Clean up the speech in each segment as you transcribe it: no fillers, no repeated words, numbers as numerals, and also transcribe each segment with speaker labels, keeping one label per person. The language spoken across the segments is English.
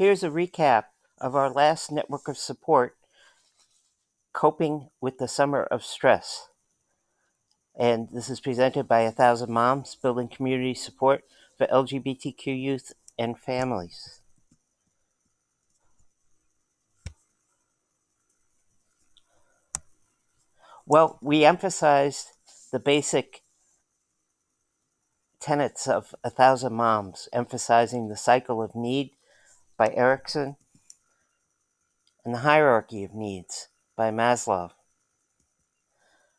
Speaker 1: Here's a recap of our last network of support, Coping with the Summer of Stress. And this is presented by 1,000 Moms, building community support for LGBTQ youth and families. Well, we emphasized the basic tenets of 1,000 Moms, emphasizing the cycle of need by Erickson and the hierarchy of needs by Maslow.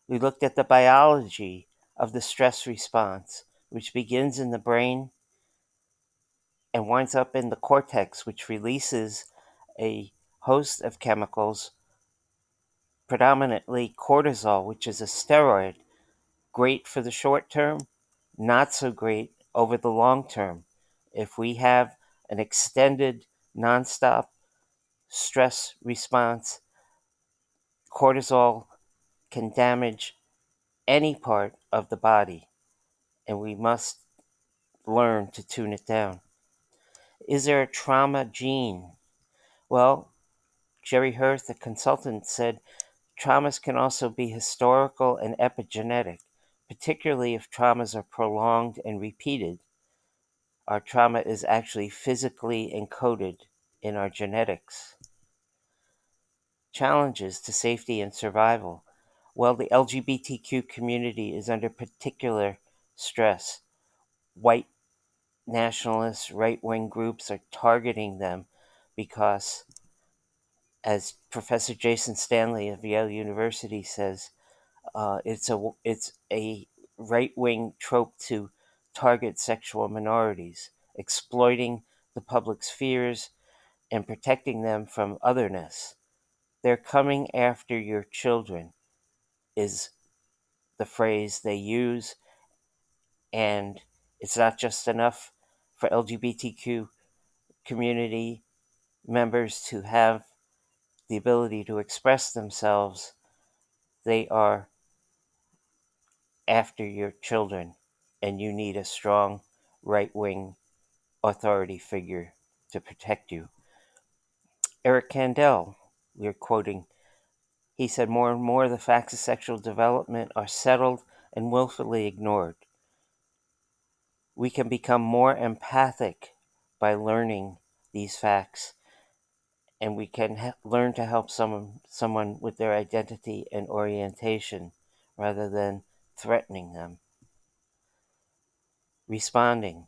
Speaker 1: We looked at the biology of the stress response, which begins in the brain and winds up in the cortex, which releases a host of chemicals, predominantly cortisol, which is a steroid, great for the short term, not so great over the long term. If we have an extended, nonstop stress response, cortisol can damage any part of the body, and we must learn to tune it down. Is there a trauma gene? Well, Jerry Hirth, a consultant, said traumas can also be historical and epigenetic, particularly if traumas are prolonged and repeated. Our trauma is actually physically encoded in our genetics. Challenges to safety and survival. Well, the LGBTQ community is under particular stress. White nationalists, right-wing groups are targeting them because, as Professor Jason Stanley of Yale University says, it's a right-wing trope to target sexual minorities, exploiting the public's fears and protecting them from otherness. They're coming after your children, is the phrase they use, and it's not just enough for LGBTQ community members to have the ability to express themselves. They are after your children, and you need a strong right-wing authority figure to protect you. Eric Kandel, we're quoting, he said, more and more the facts of sexual development are settled and willfully ignored. We can become more empathic by learning these facts, and we can learn to help someone with their identity and orientation rather than threatening them. Responding.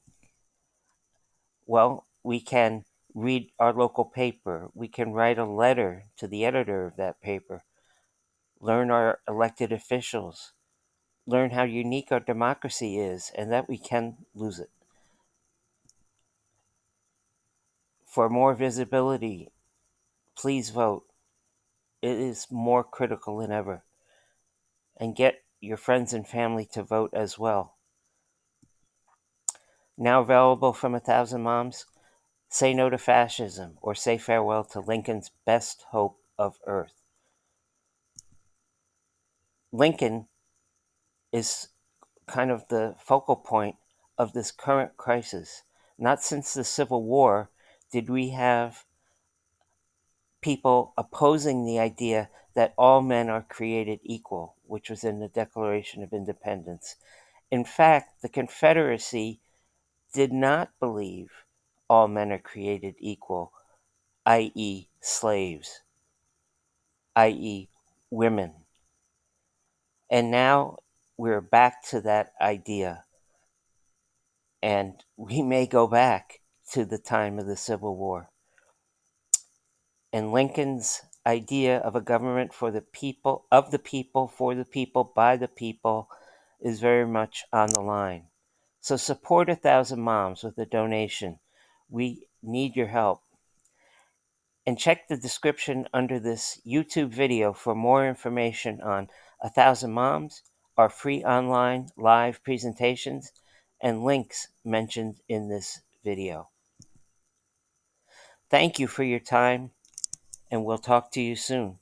Speaker 1: Well, we can read our local paper. We can write a letter to the editor of that paper. Learn our elected officials. Learn how unique our democracy is and that we can lose it. For more visibility, please vote. It is more critical than ever. And get your friends and family to vote as well. Now available from 1,000 Moms, Say No to Fascism, or Say Farewell to Lincoln's Best Hope of Earth. Lincoln is kind of the focal point of this current crisis. Not since the Civil War did we have people opposing the idea that all men are created equal, which was in the Declaration of Independence. In fact, the Confederacy did not believe all men are created equal, i.e., slaves, i.e., women. And now we're back to that idea. And we may go back to the time of the Civil War. And Lincoln's idea of a government for the people, of the people, for the people, by the people, is very much on the line. So support 1,000 Moms with a donation. We need your help. And check the description under this YouTube video for more information on 1,000 Moms, our free online live presentations, and links mentioned in this video. Thank you for your time, and we'll talk to you soon.